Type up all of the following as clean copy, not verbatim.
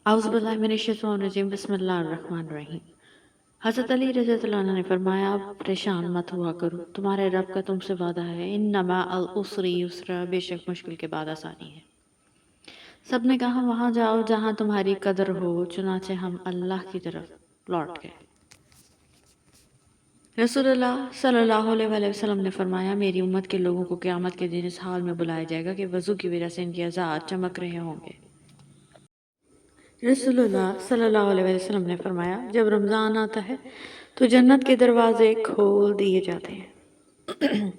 औज़ु बिल्लाहि मिनश्शैतानिर्रजीम बिस्मिल्लाहिर्रहमानिर्रहीम। हज़रत अली रज़ी अल्लाह अन्हु ने फरमाया, आप परेशान मत हुआ करो, तुम्हारे रब का तुमसे वादा है, इन्नमा अल उसरी युसरा, बेशक मुश्किल के बाद आसानी है। सब ने कहा, वहाँ जाओ जहाँ तुम्हारी कदर हो। चुनाचे हम अल्लाह की तरफ लौट गए। रसूलुल्लाह सल्लल्लाहु अलैहि वसल्लम ने फरमाया, मेरी उम्मत के लोगों को क़यामत के दिन इस हाल में बुलाया जाएगा कि वज़ू की वजह से इनके अज़ा चमक रहे होंगे। रसूलुल्लाह सल्लल्लाहु अलैहि वसल्लम ने फरमाया, जब रमज़ान आता है तो जन्नत के दरवाजे खोल दिए जाते हैं।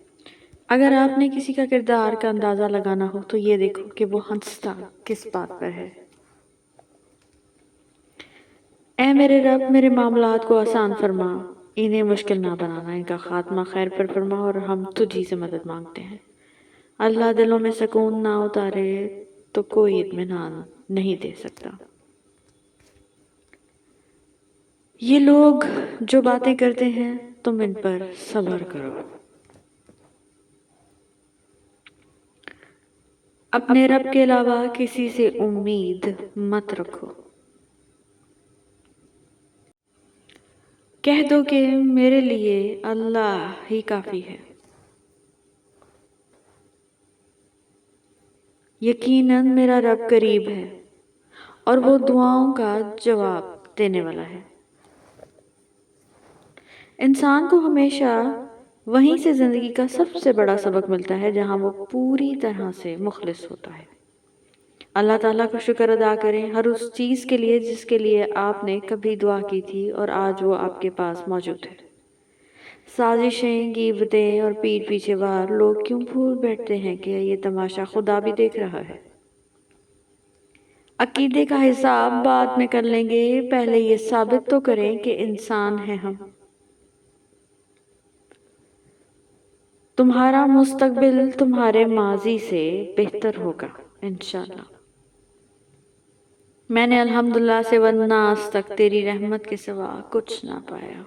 अगर आपने किसी का किरदार का अंदाज़ा लगाना हो तो ये देखो कि वो हंसता किस बात पर है। ऐ मेरे रब, मेरे मामलात को आसान फरमा, इन्हें मुश्किल ना बनाना, इनका खात्मा खैर पर फरमा, और हम तुझी से मदद मांगते हैं। अल्लाह दिलों में सुकून ना उतारे तो कोई इत्मीनान नहीं दे सकता। ये लोग जो बातें करते हैं तुम इन पर सब्र करो। अपने रब के अलावा किसी से उम्मीद मत रखो। कह दो कि मेरे लिए अल्लाह ही काफ़ी है। यकीनन मेरा रब करीब है और वो दुआओं का जवाब देने वाला है। इंसान को हमेशा वहीं से ज़िंदगी का सबसे बड़ा सबक मिलता है जहाँ वो पूरी तरह से मुखलिस होता है। अल्लाह ताला का शुक्र अदा करें हर उस चीज़ के लिए जिसके लिए आपने कभी दुआ की थी और आज वो आपके पास मौजूद है। साजिशें, गीबतें और पीठ पीछे वार लोग क्यों भूल बैठते हैं कि ये तमाशा खुदा भी देख रहा है। अकीदे का हिसाब बाद में कर लेंगे, पहले ये साबित तो करें कि इंसान है हम। तुम्हारा मुस्तकबिल तुम्हारे माजी से बेहतर होगा इंशाअल्लाह। मैंने अल्हम्दुलिल्लाह से वन्नास तक तेरी रहमत के सिवा कुछ ना पाया,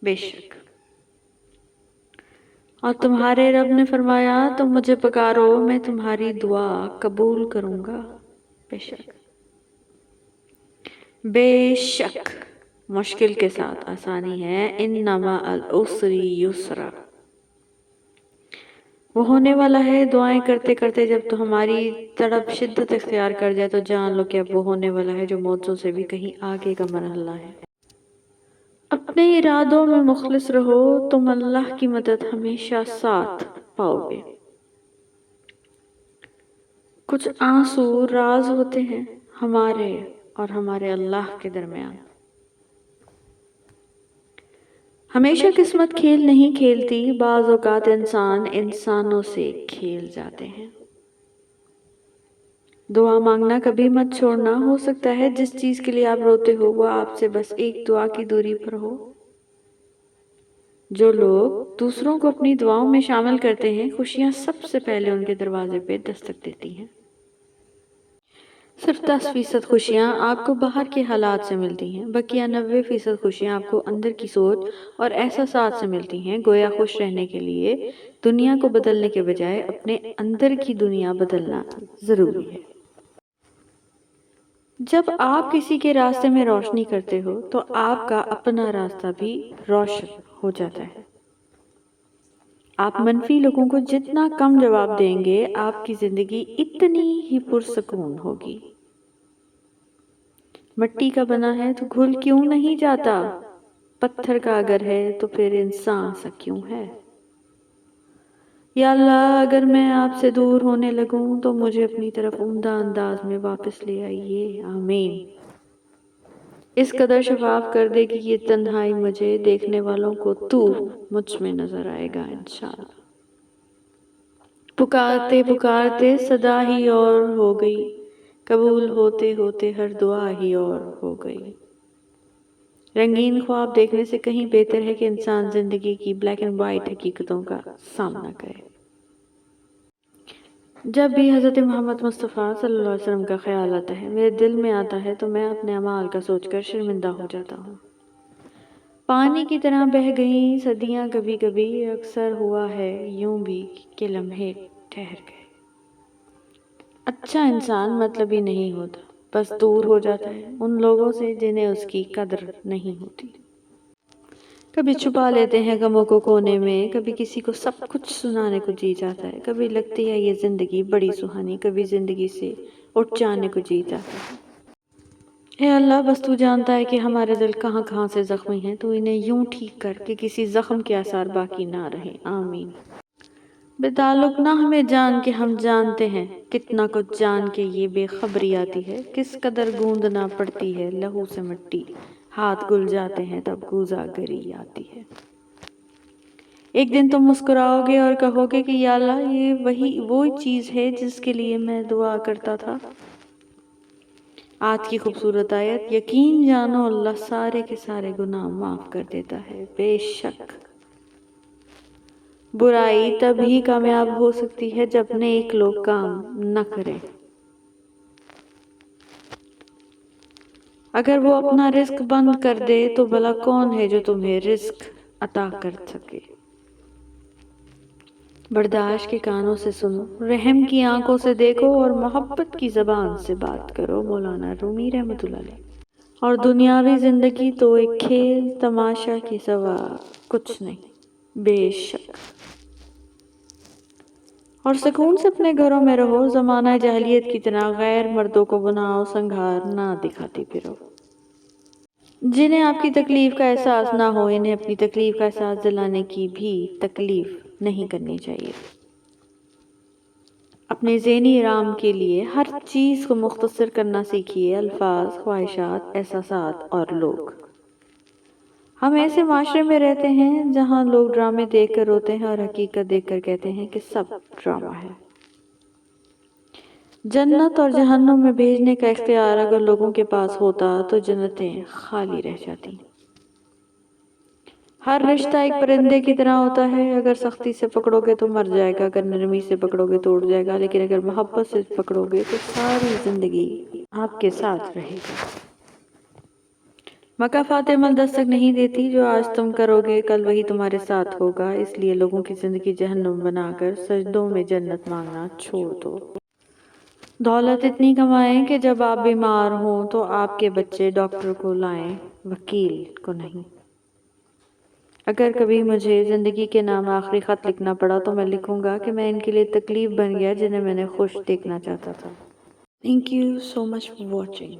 बेशक। और तुम्हारे रब ने फरमाया, तुम मुझे पुकारो, मैं तुम्हारी दुआ कबूल करूंगा, बेशक। बेशक मुश्किल के साथ आसानी है, इन्नमा अल उसरी युसरा। वो होने वाला है, दुआएं करते करते जब तो हमारी तड़प शिद्दत इख्तियार कर जाए तो जान लो कि अब वो होने वाला है जो मौतों से भी कहीं आगे का मरहला है। अपने इरादों में मुखलिस रहो, तुम अल्लाह की मदद हमेशा साथ पाओगे। कुछ आंसू राज होते हैं हमारे और हमारे अल्लाह के दरमियान। हमेशा किस्मत खेल नहीं खेलती, बाज़ औक़ात इंसान इंसानों से खेल जाते हैं। दुआ मांगना कभी मत छोड़ना, हो सकता है जिस चीज़ के लिए आप रोते हो वो आपसे बस एक दुआ की दूरी पर हो। जो लोग दूसरों को अपनी दुआओं में शामिल करते हैं, खुशियाँ सबसे पहले उनके दरवाजे पे दस्तक देती हैं। सिर्फ 10% खुशियाँ आपको बाहर के हालात से मिलती हैं, बकिया 90% खुशियाँ आपको अंदर की सोच और एहसासात से मिलती हैं। गोया खुश रहने के लिए दुनिया को बदलने के बजाय अपने अंदर की दुनिया बदलना ज़रूरी है। जब आप किसी के रास्ते में रोशनी करते हो तो आपका अपना रास्ता भी रोशन हो जाता है। आप मनफी लोगों को जितना कम जवाब देंगे, आपकी ज़िंदगी इतनी ही पुरसकून होगी। मिट्टी का बना है तो घुल क्यों नहीं जाता, पत्थर का अगर है तो फिर इंसान सा क्यों है। या अल्लाह, अगर मैं आपसे दूर होने लगूं तो मुझे अपनी तरफ उम्दा अंदाज में वापस ले आइए, आमीन। इस कदर शफाफ कर दे कि ये तन्हाई मुझे देखने वालों को तू मुझ में नजर आएगा इंशाअल्लाह। पुकारते पुकारते सदा ही और हो गई, कबूल होते होते हर दुआ ही और हो गई। रंगीन ख्वाब देखने से कहीं बेहतर है कि इंसान जिंदगी की ब्लैक एंड वाइट हकीकतों का सामना करे। जब भी हज़रत मोहम्मद मुस्तफ़ा सल्लल्लाहु अलैहि वसल्लम का ख्याल आता है, मेरे दिल में आता है तो मैं अपने अमाल का सोचकर शर्मिंदा हो जाता हूँ। पानी की तरह बह गई सदियाँ कभी कभी, अक्सर हुआ है यूं भी कि लम्हे ठहर गए। अच्छा इंसान मतलबी नहीं होता, بس دور ہو جاتا ہے ان لوگوں سے جنہیں اس کی قدر نہیں ہوتی۔ کبھی چھپا لیتے ہیں غموں کو کونے میں، کبھی کسی کو سب کچھ سنانے کو جی جاتا ہے، کبھی لگتی ہے یہ زندگی بڑی سہانی، کبھی زندگی سے اٹھ جانے کو جی جاتا ہے۔ اے اللہ، بس تو جانتا ہے کہ ہمارے دل کہاں کہاں سے زخمی ہیں، تو انہیں یوں ٹھیک کر کہ کسی زخم کے آثار باقی نہ رہے، آمین۔ بے تعلق نہ ہمیں جان کے ہم جانتے ہیں، کتنا کچھ جان کے یہ بے خبری آتی ہے، کس قدر گوندنا پڑتی ہے لہو سے مٹی، ہاتھ گل جاتے ہیں تب گوزاگری آتی ہے۔ ایک دن تم مسکراؤ گے اور کہو گے کہ یا اللہ، یہ وہی چیز ہے جس کے لیے میں دعا کرتا تھا۔ آج کی خوبصورت آیت، یقین جانو اللہ سارے کے سارے گناہ معاف کر دیتا ہے، بے شک برائی تبھی کامیاب ہو سکتی ہے جب نیک لوگ کام نہ کریں۔ اگر وہ اپنا رزق بند کر دے تو بھلا کون ہے جو تمہیں رزق عطا کر سکے۔ برداشت کے کانوں سے سنو، رحم کی آنکھوں سے دیکھو اور محبت کی زبان سے بات کرو، مولانا رومی رحمۃ اللہ علیہ۔ اور دنیاوی زندگی تو ایک کھیل تماشا کے سوا کچھ نہیں، بے شک۔ اور سکون سے اپنے گھروں میں رہو، زمانہ جاہلیت کی طرح غیر مردوں کو بناؤ سنگھار نہ دکھاتی پھرو۔ جنہیں آپ کی تکلیف کا احساس نہ ہو، انہیں اپنی تکلیف کا احساس دلانے کی بھی تکلیف نہیں کرنی چاہیے۔ اپنے ذہنی آرام کے لیے ہر چیز کو مختصر کرنا سیکھیے، الفاظ، خواہشات، احساسات اور لوگ۔ ہم ایسے معاشرے میں رہتے ہیں جہاں لوگ ڈرامے دیکھ کر روتے ہیں اور حقیقت دیکھ کر کہتے ہیں کہ سب ڈرامہ ہے۔ جنت اور جہنم میں بھیجنے کا اختیار اگر لوگوں کے پاس ہوتا تو جنتیں خالی رہ جاتی۔ ہر رشتہ ایک پرندے کی طرح ہوتا ہے، اگر سختی سے پکڑو گے تو مر جائے گا، اگر نرمی سے پکڑو گے تو اڑ جائے گا، لیکن اگر محبت سے پکڑو گے تو ساری زندگی آپ کے ساتھ رہے گا۔ مکافات عمل دستک نہیں دیتی، جو آج تم کرو گے کل وہی تمہارے ساتھ ہوگا، اس لیے لوگوں کی زندگی جہنم بنا کر سجدوں میں جنت مانگنا چھوڑ دو۔ دولت اتنی کمائیں کہ جب آپ بیمار ہوں تو آپ کے بچے ڈاکٹر کو لائیں، وکیل کو نہیں۔ اگر کبھی مجھے زندگی کے نام آخری خط لکھنا پڑا تو میں لکھوں گا کہ میں ان کے لیے تکلیف بن گیا جنہیں میں نے خوش دیکھنا چاہتا تھا۔ Thank you so much for watching.